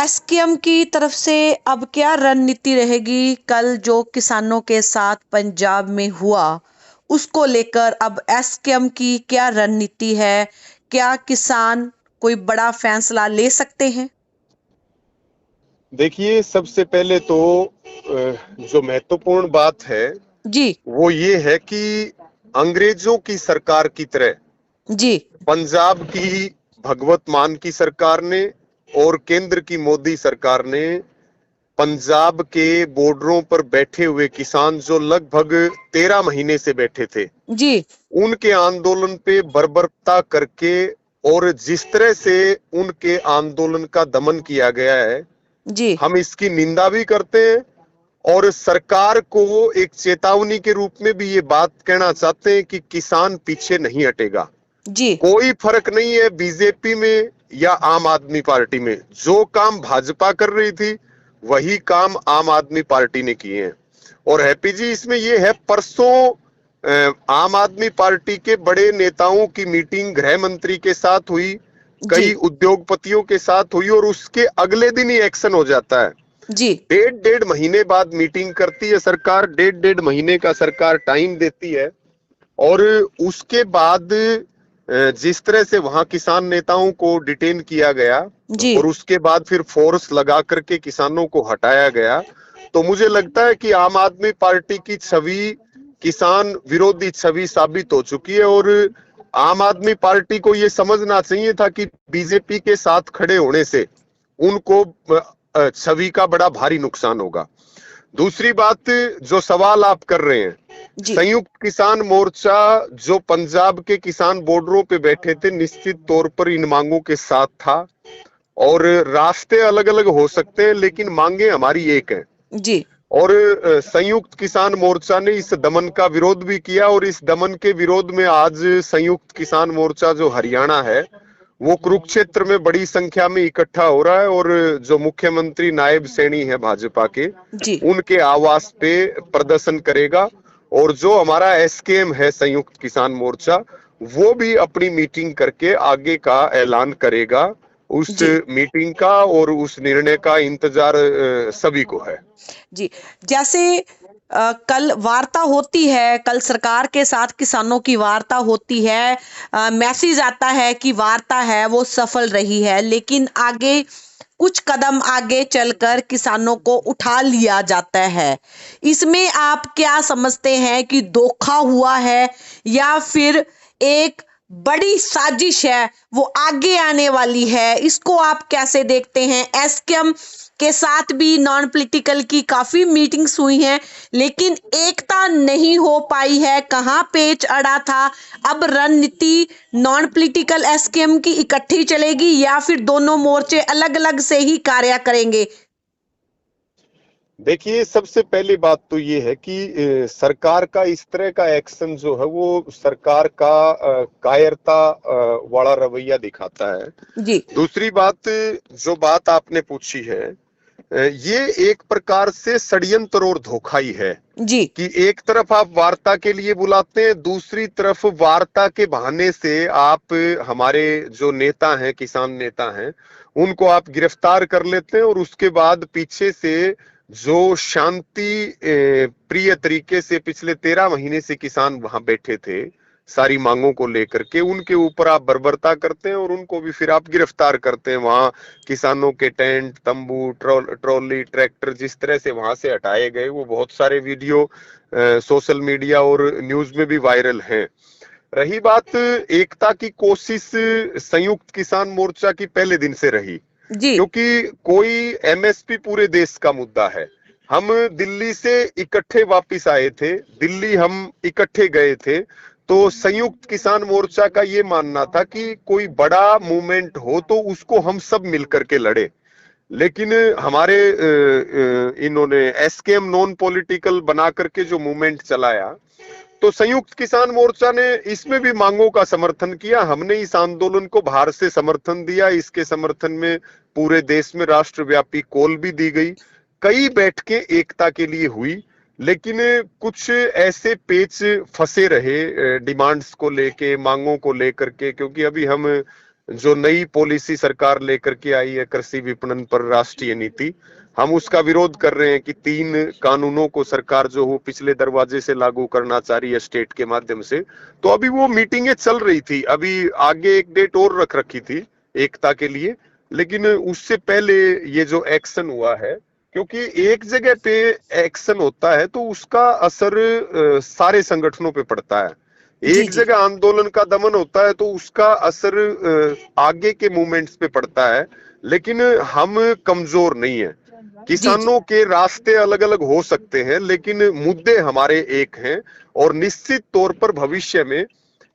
SKM की तरफ से अब क्या रणनीति रहेगी? कल जो किसानों के साथ पंजाब में हुआ, उसको लेकर अब एसकेएम की क्या रणनीति है? क्या किसान कोई बड़ा फैसला ले सकते हैं? देखिए, सबसे पहले तो जो महत्वपूर्ण बात है जी। वो ये है कि अंग्रेजों की सरकार की तरह जी। पंजाब की भगवत मान की सरकार ने और केंद्र की मोदी सरकार ने पंजाब के बॉर्डरों पर बैठे हुए किसान जो लगभग 13 महीने से बैठे थे, जी। उनके आंदोलन पे बर्बरता करके और जिस तरह से उनके आंदोलन का दमन किया गया है, जी। हम इसकी निंदा भी करते हैं और सरकार को एक चेतावनी के रूप में भी ये बात कहना चाहते हैं कि किसान पीछे नहीं हटेगा। जी। कोई फर्क नहीं है बीजेपी में या आम आदमी पार्टी में, जो काम भाजपा कर रही थी वही काम आम आदमी पार्टी ने किए हैं। और हैप्पी जी, इसमें ये है, परसों आम आदमी पार्टी के बड़े नेताओं की मीटिंग गृह मंत्री के साथ हुई, जी। कई उद्योगपतियों के साथ हुई और उसके अगले दिन ही एक्शन हो जाता है। जी। डेढ़ डेढ़ महीने बाद मीटिंग करती है सरकार, डेढ़ डेढ़ महीने का सरकार टाइम देती है और उसके बाद जिस तरह से वहां किसान नेताओं को डिटेन किया गया जी। और उसके बाद फिर फोर्स लगा करके किसानों को हटाया गया, तो मुझे लगता है कि आम आदमी पार्टी की छवि किसान विरोधी छवि साबित हो चुकी है और आम आदमी पार्टी को यह समझना चाहिए था कि बीजेपी के साथ खड़े होने से उनको छवि का बड़ा भारी नुकसान होगा। दूसरी बात, जो सवाल आप कर रहे हैं, जी। संयुक्त किसान मोर्चा जो पंजाब के किसान बॉर्डरों पे बैठे थे, निश्चित तौर पर इन मांगों के साथ था और रास्ते अलग अलग हो सकते हैं लेकिन मांगे हमारी एक है। जी। और संयुक्त किसान मोर्चा ने इस दमन का विरोध भी किया और इस दमन के विरोध में आज संयुक्त किसान मोर्चा जो हरियाणा है वो कुरुक्षेत्र में बड़ी संख्या में इकट्ठा हो रहा है और जो मुख्यमंत्री नायब सैनी है भाजपा के, जी। उनके आवास पे प्रदर्शन करेगा और जो हमारा एसकेएम है संयुक्त किसान मोर्चा, वो भी अपनी मीटिंग करके आगे का ऐलान करेगा। उस जी। मीटिंग का और उस निर्णय का इंतजार सभी को है। जी। जैसे कल वार्ता होती है, कल सरकार के साथ किसानों की वार्ता होती है, मैसेज आता है कि वार्ता है वो सफल रही है, लेकिन आगे कुछ कदम आगे चलकर किसानों को उठा लिया जाता है। इसमें आप क्या समझते हैं कि धोखा हुआ है या फिर एक बड़ी साजिश है वो आगे आने वाली है? इसको आप कैसे देखते हैं? एसकेएम के साथ भी नॉन पॉलिटिकल की काफी मीटिंग्स हुई हैं, लेकिन एकता नहीं हो पाई है। कहाँ पेच अड़ा था? अब रणनीति नॉन पॉलिटिकल एसकेएम की इकट्ठी चलेगी या फिर दोनों मोर्चे अलग अलग से ही कार्य करेंगे? देखिए, सबसे पहली बात तो ये है कि सरकार का इस तरह का एक्शन जो है वो सरकार का कायरता वाला रवैया दिखाता है। जी। दूसरी बात, जो बात आपने पूछी है, ये एक प्रकार से षड्यंत्र और धोखा ही है जी। कि एक तरफ आप वार्ता के लिए बुलाते हैं, दूसरी तरफ वार्ता के बहाने से आप हमारे जो नेता हैं, किसान नेता हैं, उनको आप गिरफ्तार कर लेते हैं और उसके बाद पीछे से जो शांति प्रिय तरीके से पिछले 13 महीने से किसान वहां बैठे थे सारी मांगों को लेकर के, उनके ऊपर आप बर्बरता करते हैं और उनको भी फिर आप गिरफ्तार करते हैं। वहां किसानों के टेंट, तंबू, ट्रॉली, ट्रैक्टर जिस तरह से वहां से हटाए गए, वो बहुत सारे वीडियो सोशल मीडिया और न्यूज में भी वायरल हैं। रही बात एकता की कोशिश, संयुक्त किसान मोर्चा की पहले दिन से रही, जी। क्योंकि कोई एमएसपी पूरे देश का मुद्दा है। हम दिल्ली से इकट्ठे वापस आए थे, दिल्ली हम इकट्ठे गए थे, तो संयुक्त किसान मोर्चा का ये मानना था कि कोई बड़ा मूवमेंट हो तो उसको हम सब मिलकर के लड़े। लेकिन हमारे इन्होंने एसकेएम नॉन पॉलिटिकल बना करके जो मूवमेंट चलाया, तो संयुक्त किसान मोर्चा ने इसमें भी मांगों का समर्थन किया। हमने इस आंदोलन को बाहर से समर्थन दिया, इसके समर्थन में पूरे देश में राष्ट्रव्यापी कॉल भी दी गई, कई बैठकें एकता के लिए हुई, लेकिन कुछ ऐसे पेच फंसे रहे डिमांड्स को लेके, मांगों को लेकर के, क्योंकि अभी हम जो नई पॉलिसी सरकार लेकर के आई है कृषि विपणन पर राष्ट्रीय नीति, हम उसका विरोध कर रहे हैं कि 3 कानूनों को सरकार जो हो पिछले दरवाजे से लागू करना चाह रही है स्टेट के माध्यम से। तो अभी वो मीटिंगें चल रही थी, अभी आगे एक डेट और रख रखी थी एकता के लिए, लेकिन उससे पहले ये जो एक्शन हुआ है, क्योंकि एक जगह पे एक्शन होता है तो उसका असर सारे संगठनों पे पड़ता है। जी एक जी जगह आंदोलन का दमन होता है तो उसका असर आगे के मूवमेंट्स पे पड़ता है, लेकिन हम कमजोर नहीं है। जी जी किसानों के रास्ते अलग अलग हो सकते हैं, लेकिन मुद्दे हमारे एक हैं, और निश्चित तौर पर भविष्य में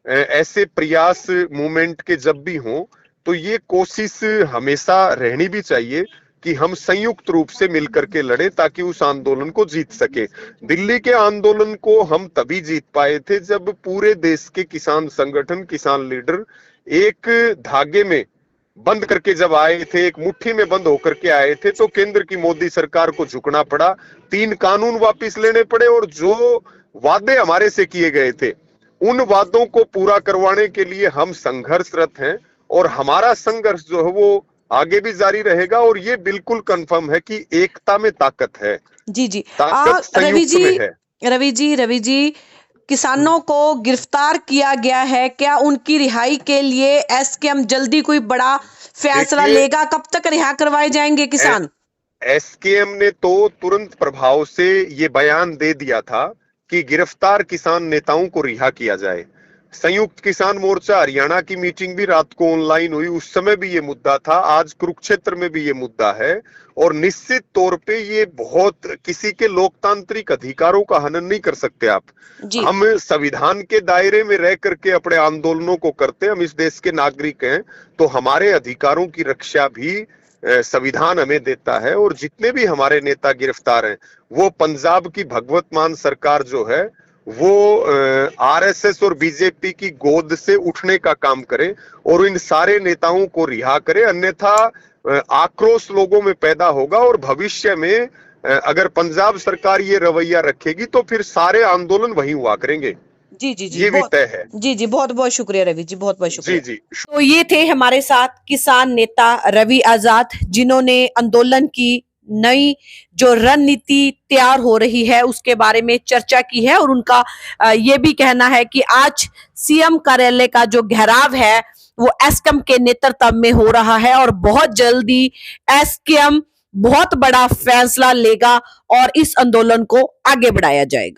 ऐसे प्रयास मूवमेंट के जब भी हों तो ये कोशिश हमेशा रहनी भी चाहिए कि हम संयुक्त रूप से मिलकर के लड़े ताकि उस आंदोलन को जीत सके। दिल्ली के आंदोलन को हम तभी जीत पाए थे जब पूरे देश के किसान संगठन, किसान लीडर एक धागे में बंद करके जब आए थे, एक मुट्ठी में बंद होकर के आए थे, तो केंद्र की मोदी सरकार को झुकना पड़ा, 3 कानून वापस लेने पड़े, और जो वादे हमारे से किए गए थे उन वादों को पूरा करवाने के लिए हम संघर्षरत हैं, और हमारा संघर्ष जो है वो आगे भी जारी रहेगा। और ये बिल्कुल कंफर्म है कि एकता में ताकत है, जी जी ताकत रवि संयुक्त में है। रवि जी, किसानों को गिरफ्तार किया गया है, क्या उनकी रिहाई के लिए एसकेएम जल्दी कोई बड़ा फैसला देखिए, लेगा? कब तक रिहा करवाए जाएंगे किसान? एसकेएम ने तो तुरंत प्रभाव से ये बयान दे दिया था कि गिरफ्तार किसान नेताओं को रिहा किया जाए। संयुक्त किसान मोर्चा हरियाणा की मीटिंग भी रात को ऑनलाइन हुई, उस समय भी ये मुद्दा था, आज कुरुक्षेत्र में भी ये मुद्दा है। और निश्चित तौर पे ये बहुत किसी के लोकतांत्रिक अधिकारों का हनन नहीं कर सकते आप। जी हम संविधान के दायरे में रह करके अपने आंदोलनों को करते हैं, हम इस देश के नागरिक हैं, तो हमारे अधिकारों की रक्षा भी संविधान हमें देता है। और जितने भी हमारे नेता गिरफ्तार हैं वो पंजाब की भगवत मान सरकार जो है वो आरएसएस और बीजेपी की गोद से उठने का काम करे और इन सारे नेताओं को रिहा करे, अन्यथा आक्रोश लोगों में पैदा होगा। और भविष्य में अगर पंजाब सरकार ये रवैया रखेगी तो फिर सारे आंदोलन वहीं हुआ करेंगे। जी जी जी ये भी तय है। जी जी, बहुत बहुत शुक्रिया रवि जी, बहुत बहुत शुक्रिया। जी जी। तो ये थे हमारे साथ किसान नेता रवि आजाद, जिन्होंने आंदोलन की नई जो रणनीति तैयार हो रही है उसके बारे में चर्चा की है। और उनका ये भी कहना है कि आज सीएम कार्यालय का जो घेराव है वो एसकेएम के नेतृत्व में हो रहा है, और बहुत जल्दी एसकेएम बहुत बड़ा फैसला लेगा और इस आंदोलन को आगे बढ़ाया जाएगा।